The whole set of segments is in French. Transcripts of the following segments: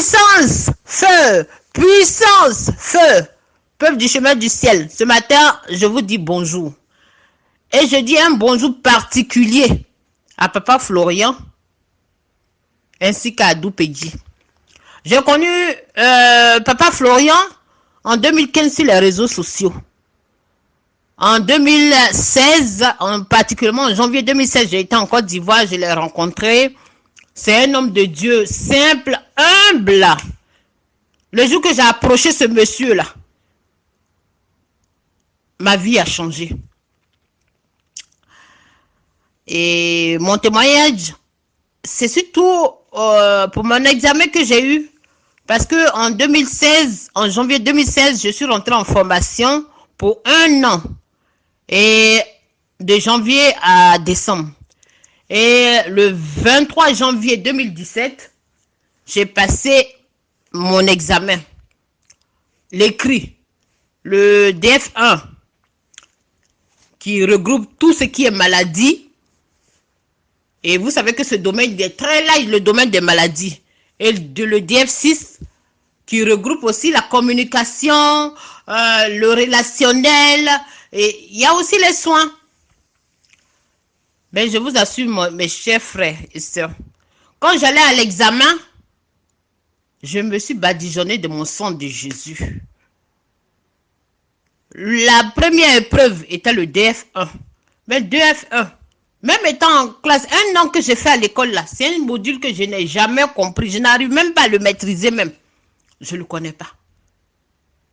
Puissance, feu, puissance, feu. Peuple du chemin du ciel, ce matin, je vous dis bonjour. Et je dis un bonjour particulier à Papa Florian, ainsi qu'à Adou Pedji. J'ai connu Papa Florian en 2015 sur les réseaux sociaux. En 2016, particulièrement en janvier 2016, j'ai été en Côte d'Ivoire, je l'ai rencontré. C'est un homme de Dieu, simple, humble. Le jour que j'ai approché ce monsieur-là, ma vie a changé. Et mon témoignage, c'est surtout pour mon examen que j'ai eu. Parce que en 2016, en janvier 2016, je suis rentrée en formation pour 1 an. Et de janvier à décembre. Et le 23 janvier 2017, j'ai passé mon examen. L'écrit, le DF1, qui regroupe tout ce qui est maladie. Et vous savez que ce domaine est très large, le domaine des maladies. Et le DF6, qui regroupe aussi la communication, le relationnel, et il y a aussi les soins. Mais je vous assure, mes chers frères et sœurs, quand j'allais à l'examen, je me suis badigeonné de mon sang de Jésus. La première épreuve était le DF1. Mais le DF1, même étant en classe, 1 an que j'ai fait à l'école là, c'est un module que je n'ai jamais compris. Je n'arrive même pas à le maîtriser même. Je ne le connais pas.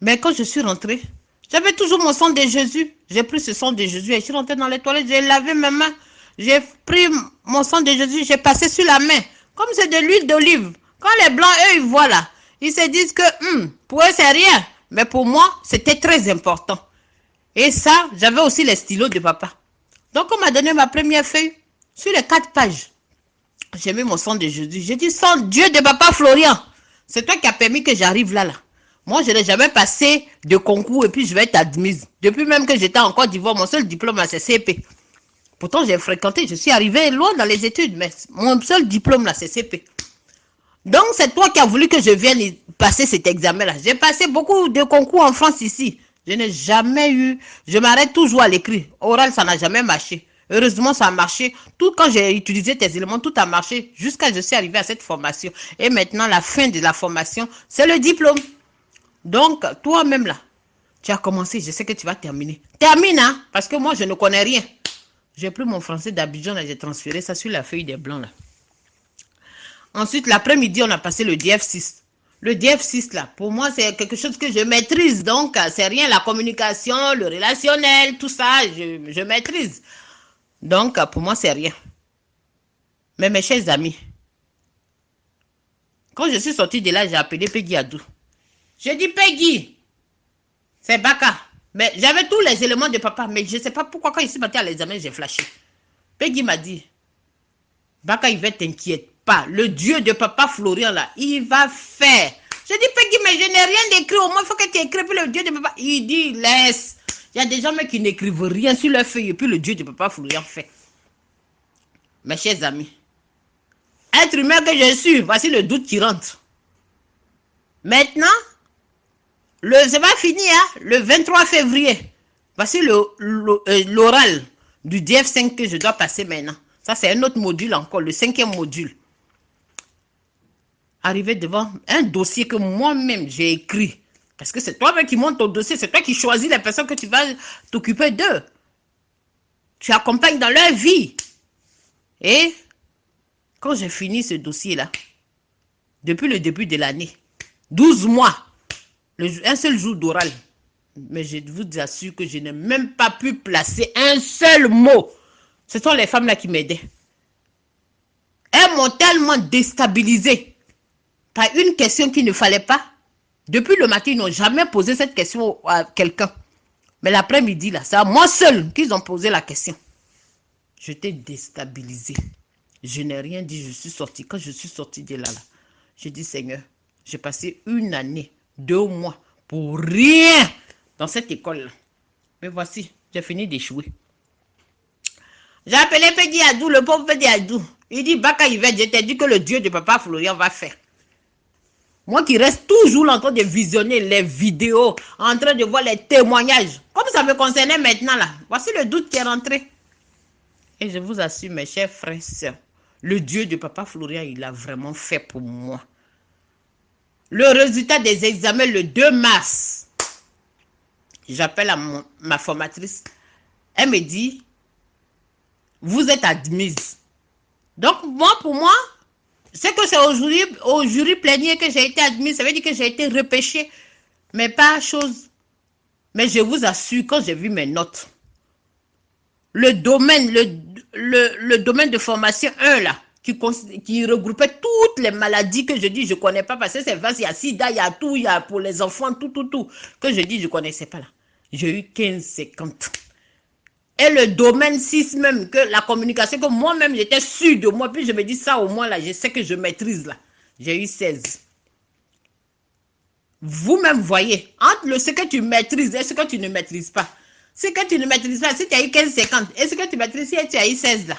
Mais quand je suis rentrée, j'avais toujours mon sang de Jésus. J'ai pris ce sang de Jésus et je suis rentrée dans les toilettes, j'ai lavé mes mains. J'ai pris mon sang de Jésus, j'ai passé sur la main. Comme c'est de l'huile d'olive. Quand les blancs, eux, ils voient là, ils se disent que pour eux, c'est rien. Mais pour moi, c'était très important. Et ça, j'avais aussi les stylos de papa. Donc, on m'a donné ma première feuille. Sur les 4 pages, j'ai mis mon sang de Jésus. J'ai dit, sang Dieu de papa Florian. C'est toi qui as permis que j'arrive là. Moi, je n'ai jamais passé de concours et puis je vais être admise. Depuis même que j'étais en Côte d'Ivoire, mon seul diplôme, c'est CP. Pourtant, j'ai fréquenté, je suis arrivée loin dans les études, mais mon seul diplôme, là, c'est CP. Donc, c'est toi qui as voulu que je vienne passer cet examen-là. J'ai passé beaucoup de concours en France ici. Je n'ai jamais eu... Je m'arrête toujours à l'écrit. Oral, ça n'a jamais marché. Heureusement, ça a marché. Tout quand j'ai utilisé tes éléments, tout a marché jusqu'à ce que je suis arrivée à cette formation. Et maintenant, la fin de la formation, c'est le diplôme. Donc, toi-même, là, tu as commencé. Je sais que tu vas terminer. Termine, hein, parce que moi, je ne connais rien. J'ai pris mon français d'Abidjan et j'ai transféré ça sur la feuille des blancs là. Ensuite, l'après-midi, on a passé le DF6. Le DF6 là, pour moi, c'est quelque chose que je maîtrise. Donc, c'est rien, la communication, le relationnel, tout ça, je maîtrise. Donc, pour moi, c'est rien. Mais mes chers amis, quand je suis sortie de là, j'ai appelé Peggy Adou. J'ai dit, Peggy, c'est Baka. Mais j'avais tous les éléments de papa, mais je ne sais pas pourquoi quand il s'est battu à l'examen, j'ai flashé. Peggy m'a dit, Baka, il va t'inquiète pas. Le Dieu de papa Florian, là, il va faire. Je dis, Peggy, mais je n'ai rien d'écrit. Au moins, il faut que tu écrives le Dieu de papa. Il dit, laisse. Il y a des gens qui n'écrivent rien sur leur feuille et puis le Dieu de papa Florian fait. Mes chers amis, être humain que je suis, voici le doute qui rentre. Maintenant, c'est pas fini, hein? Le 23 février. Voici l'oral du DF5 que je dois passer maintenant. Ça, c'est un autre module encore, le 5e module. Arrivé devant un dossier que moi-même j'ai écrit. Parce que c'est toi-même qui montes ton dossier, c'est toi qui choisis les personnes que tu vas t'occuper d'eux. Tu accompagnes dans leur vie. Et quand j'ai fini ce dossier-là, depuis le début de l'année, 12 mois, un seul jour d'oral, mais je vous assure que je n'ai même pas pu placer un seul mot. Ce sont les femmes là qui m'aidaient. Elles m'ont tellement déstabilisé par une question qu'il ne fallait pas. Depuis le matin, ils n'ont jamais posé cette question à quelqu'un. Mais l'après-midi, là, c'est à moi seul qu'ils ont posé la question. J'étais déstabilisé. Je n'ai rien dit, je suis sortie. Quand je suis sortie de là, j'ai dit, Seigneur, j'ai passé 1 année, 2 mois pour rien dans cette école-là. Mais voici, j'ai fini d'échouer. J'ai appelé Peggy Adou, le pauvre Peggy Adou. Il dit, Baka Yvette, je t'ai dit que le Dieu de papa Florian va faire. Moi qui reste toujours en train de visionner les vidéos, en train de voir les témoignages. Comme ça me concernait maintenant là. Voici le doute qui est rentré. Et je vous assure, mes chers frères et sœurs, le Dieu de Papa Florian, il a vraiment fait pour moi. Le résultat des examens le 2 mars, j'appelle à ma formatrice. Elle me dit, vous êtes admise. Donc, moi, pour moi, c'est que c'est au jury plénier que j'ai été admise. Ça veut dire que j'ai été repêchée. Mais pas chose. Mais je vous assure, quand j'ai vu mes notes, le domaine de formation 1 là, qui regroupait toutes les maladies que je dis je ne connais pas, parce que c'est vaste, il y a sida, il y a tout, il y a pour les enfants, tout, que je dis je ne connaissais pas là. J'ai eu 15,50. Et le domaine 6 même, que la communication, que moi-même j'étais sûre de moi, puis je me dis ça au moins là, je sais que je maîtrise là. J'ai eu 16. Vous-même voyez, entre ce que tu maîtrises et ce que tu ne maîtrises pas. Ce que tu ne maîtrises pas, si tu as eu 15,50, et ce que tu maîtrises, si tu as eu 16 là,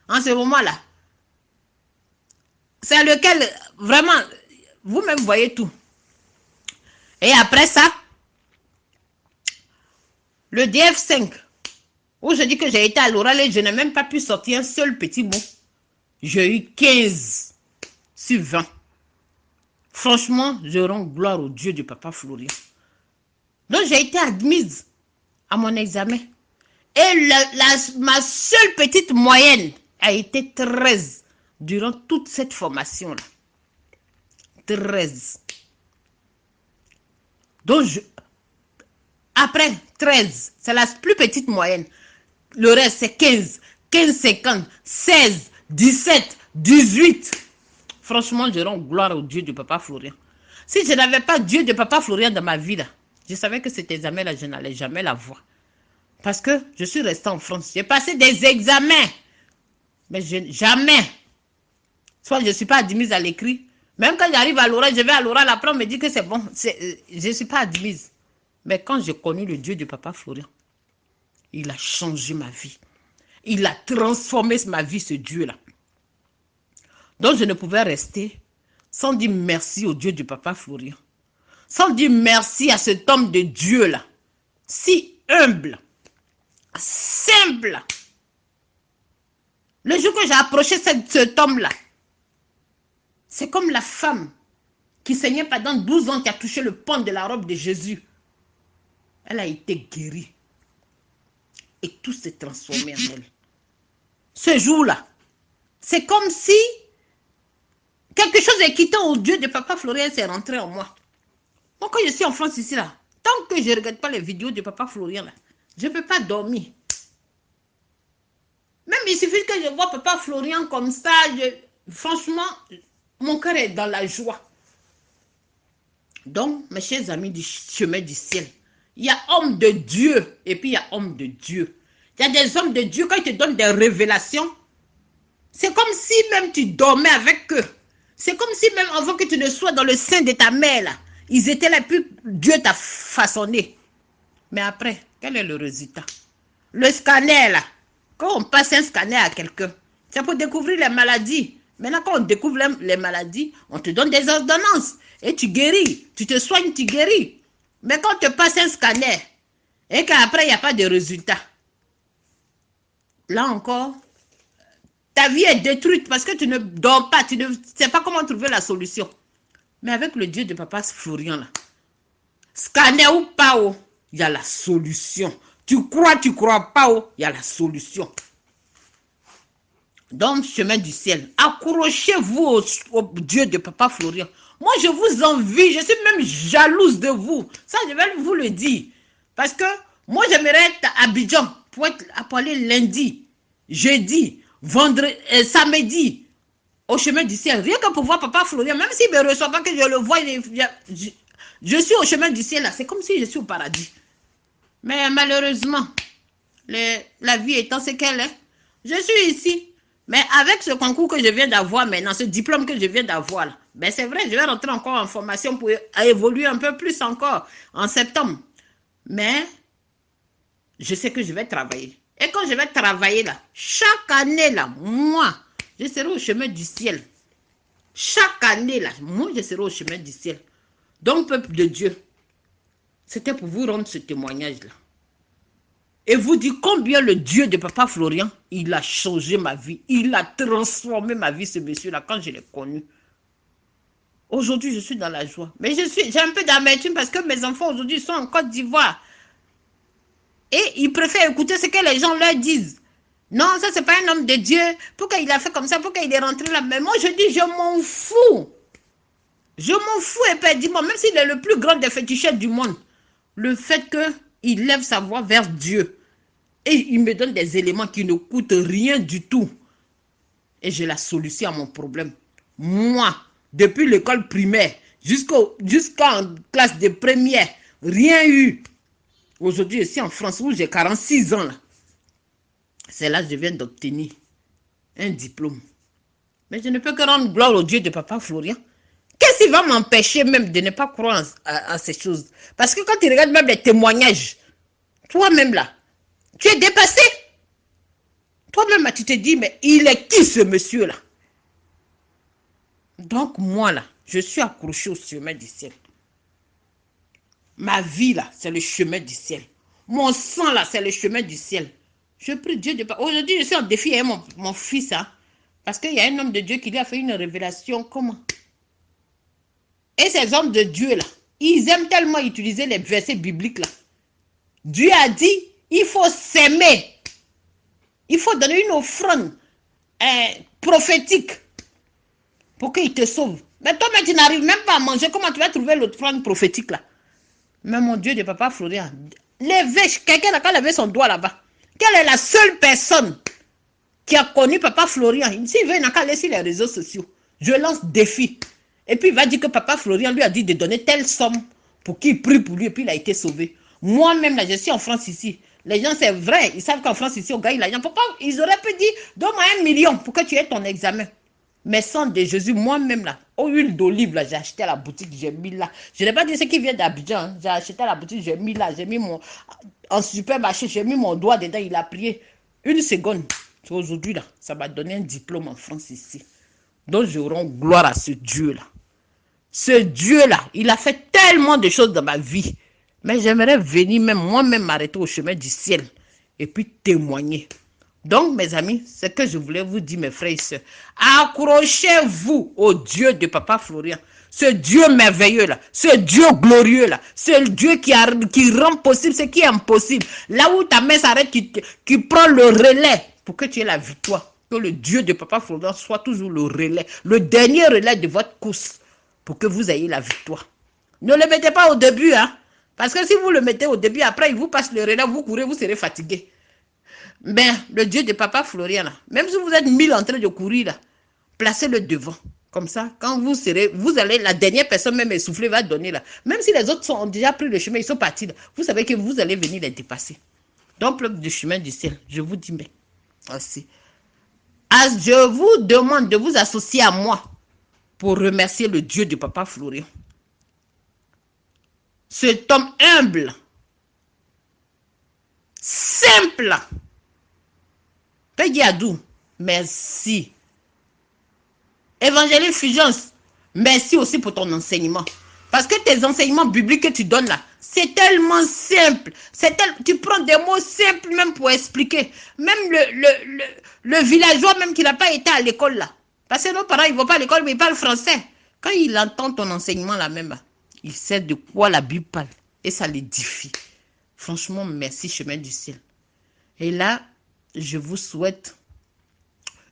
en ce moment-là, c'est lequel, vraiment, vous-même voyez tout. Et après ça, le DF5, où je dis que j'ai été à l'oral et je n'ai même pas pu sortir un seul petit mot. J'ai eu 15 sur 20. Franchement, je rends gloire au Dieu du Papa Florian. Donc, j'ai été admise à mon examen. Et ma seule petite moyenne a été 13 durant toute cette formation-là. 13. Donc, après 13, c'est la plus petite moyenne. Le reste, c'est 15, 15,50, 16, 17, 18. Franchement, je rends gloire au Dieu de Papa Florian. Si je n'avais pas Dieu de Papa Florian dans ma vie, là, je savais que cet examen-là, je n'allais jamais l'avoir. Parce que je suis restée en France. J'ai passé des examens. Mais jamais. Soit je ne suis pas admise à l'écrit. Même quand j'arrive à l'oral, je vais à l'oral, après on me dit que c'est bon. Je ne suis pas admise. Mais quand j'ai connu le Dieu de Papa Florian, il a changé ma vie. Il a transformé ma vie, ce Dieu-là. Donc je ne pouvais rester sans dire merci au Dieu du Papa Florian. Sans dire merci à cet homme de Dieu-là. Si humble. Simple. Le jour que j'ai approché cet homme-là, c'est comme la femme qui saignait pendant 12 ans qui a touché le pan de la robe de Jésus. Elle a été guérie. Et tout s'est transformé en elle. Ce jour-là, c'est comme si quelque chose est quitté au Dieu de Papa Florian s'est rentré en moi. Moi, quand je suis en France ici, là, tant que je ne regarde pas les vidéos de Papa Florian, là, je ne peux pas dormir. Même il suffit que je vois Papa Florian comme ça, franchement, mon cœur est dans la joie. Donc, mes chers amis du chemin du ciel, il y a homme de Dieu et puis il y a homme de Dieu. Il y a des hommes de Dieu, quand ils te donnent des révélations, c'est comme si même tu dormais avec eux. C'est comme si même avant que tu ne sois dans le sein de ta mère, là, ils étaient là, puis Dieu t'a façonné. Mais après, quel est le résultat? Le scanner, là, quand on passe un scanner à quelqu'un, c'est pour découvrir les maladies. Maintenant, quand on découvre les maladies, on te donne des ordonnances et tu guéris. Tu te soignes, tu guéris. Mais quand on te passe un scanner et qu'après, il n'y a pas de résultat, là encore, ta vie est détruite parce que tu ne dors pas, tu ne sais pas comment trouver la solution. Mais avec le Dieu de Papa Florian, là, scanner ou pas, il y a la solution. Tu crois pas, il y a la solution. Donc, chemin du ciel, accrochez-vous au Dieu de Papa Florian. Moi, je vous envie, je suis même jalouse de vous. Ça, je vais vous le dire. Parce que moi, j'aimerais être à Abidjan pour aller lundi, jeudi, vendredi, samedi, au chemin du ciel. Rien que pour voir Papa Florian, même s'il ne me reçoit pas, que je le vois, je suis au chemin du ciel là. C'est comme si je suis au paradis. Mais malheureusement, la vie étant ce qu'elle est, je suis ici. Mais avec ce concours que je viens d'avoir maintenant, ce diplôme que je viens d'avoir, ben c'est vrai, je vais rentrer encore en formation pour évoluer un peu plus encore en septembre. Mais je sais que je vais travailler. Et quand je vais travailler là, chaque année là, moi, je serai au chemin du ciel. Chaque année, là, moi, je serai au chemin du ciel. Donc, peuple de Dieu, c'était pour vous rendre ce témoignage-là. Et vous dire combien le Dieu de Papa Florian, il a changé ma vie. Il a transformé ma vie, ce monsieur-là, quand je l'ai connu. Aujourd'hui, je suis dans la joie. Mais j'ai un peu d'amertume parce que mes enfants, aujourd'hui, sont en Côte d'Ivoire. Et ils préfèrent écouter ce que les gens leur disent. Non, ça, c'est pas un homme de Dieu. Pourquoi il a fait comme ça? Pourquoi il est rentré là? Mais moi, je dis, je m'en fous. Je m'en fous éperdument, même s'il est le plus grand des féticheurs du monde. Le fait qu'il lève sa voix vers Dieu. Et il me donne des éléments qui ne coûtent rien du tout. Et j'ai la solution à mon problème. Moi, depuis l'école primaire jusqu'en classe de première, rien eu. Aujourd'hui, je suis en France où j'ai 46 ans. C'est là que je viens d'obtenir un diplôme. Mais je ne peux que rendre gloire au Dieu de Papa Florian. Qu'est-ce qui va m'empêcher même de ne pas croire à ces choses? Parce que quand tu regardes même les témoignages, toi-même là, tu es dépassé. Toi-même là, tu te dis, mais il est qui ce monsieur-là? Donc moi là, je suis accroché au chemin du ciel. Ma vie là, c'est le chemin du ciel. Mon sang là, c'est le chemin du ciel. Je prie Dieu de pas. Aujourd'hui, je suis en défi avec mon fils, hein, parce qu'il y a un homme de Dieu qui lui a fait une révélation. Comment? Et ces hommes de Dieu là, ils aiment tellement utiliser les versets bibliques là. Dieu a dit, il faut s'aimer. Il faut donner une offrande prophétique pour qu'il te sauve. Mais toi, tu n'arrives même pas à manger. Comment tu vas trouver l'offrande prophétique là? Mais mon Dieu de Papa Florian, quelqu'un a levé son doigt là-bas. Quelle est la seule personne qui a connu Papa Florian? S'il veut, il n'a qu'à aller sur les réseaux sociaux. Je lance défi. Et puis il va dire que Papa Florian lui a dit de donner telle somme pour qu'il prie pour lui et puis il a été sauvé. Moi-même, là, je suis en France ici. Les gens, c'est vrai, ils savent qu'en France ici, au gars, il a rien. Pourquoi ils auraient pu dire, donne-moi 1 million pour que tu aies ton examen. Mais sang de Jésus, moi-même là, au huile d'olive là, j'ai acheté à la boutique, j'ai mis là. Je n'ai pas dit ce qui vient d'Abidjan, hein. J'ai acheté à la boutique, j'ai mis là, j'ai mis en supermarché, j'ai mis mon doigt dedans, il a prié. Une seconde, aujourd'hui là, ça m'a donné un diplôme en France ici. Donc je rends gloire à ce Dieu là. Ce Dieu là, il a fait tellement de choses dans ma vie. Mais j'aimerais venir même, moi-même m'arrêter au chemin du ciel et puis témoigner. Donc, mes amis, ce que je voulais vous dire, mes frères et sœurs, accrochez-vous au Dieu de Papa Florian. Ce Dieu merveilleux là, ce Dieu glorieux là, ce Dieu qui rend possible ce qui est impossible. Là où ta main s'arrête, qui prend le relais pour que tu aies la victoire. Que le Dieu de Papa Florian soit toujours le relais, le dernier relais de votre course pour que vous ayez la victoire. Ne le mettez pas au début, hein. Parce que si vous le mettez au début, après il vous passe le relais, vous courez, vous serez fatigué. Ben, le Dieu de Papa Florian, là, même si vous êtes 1000 en train de courir, là, placez-le devant. Comme ça, quand vous allez, la dernière personne même essoufflée va donner là. Même si les autres ont déjà pris le chemin, ils sont partis là. Vous savez que vous allez venir les dépasser. Donc, peuple du chemin du ciel, je vous dis, mais, merci. Je vous demande de vous associer à moi pour remercier le Dieu de Papa Florian. Cet homme humble, simple, Pédiadou, merci. Évangéliste Fulgence, merci aussi pour ton enseignement. Parce que tes enseignements bibliques que tu donnes là, c'est tellement simple. Tu prends des mots simples même pour expliquer. Même le villageois même qui n'a pas été à l'école là. Parce que nos parents, ils ne vont pas à l'école, mais ils parlent français. Quand il entend ton enseignement là même, il sait de quoi la Bible parle. Et ça l'édifie. Franchement, merci, chemin du ciel. Et là, je vous souhaite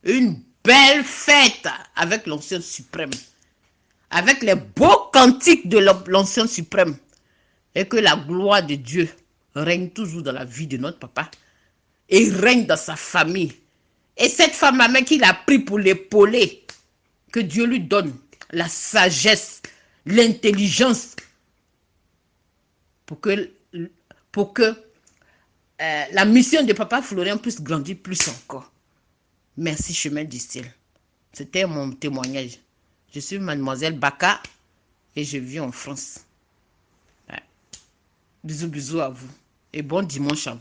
une belle fête avec l'ancien suprême. Avec les beaux cantiques de l'ancien suprême. Et que la gloire de Dieu règne toujours dans la vie de notre papa. Et règne dans sa famille. Et cette femme-là qu'il a pris pour l'épauler, que Dieu lui donne la sagesse, l'intelligence, pour que la mission de Papa Florian puisse grandir plus encore. Merci, chemin du ciel. C'était mon témoignage. Je suis mademoiselle Baka et je vis en France. Ouais. Bisous, bisous à vous. Et bon dimanche à vous.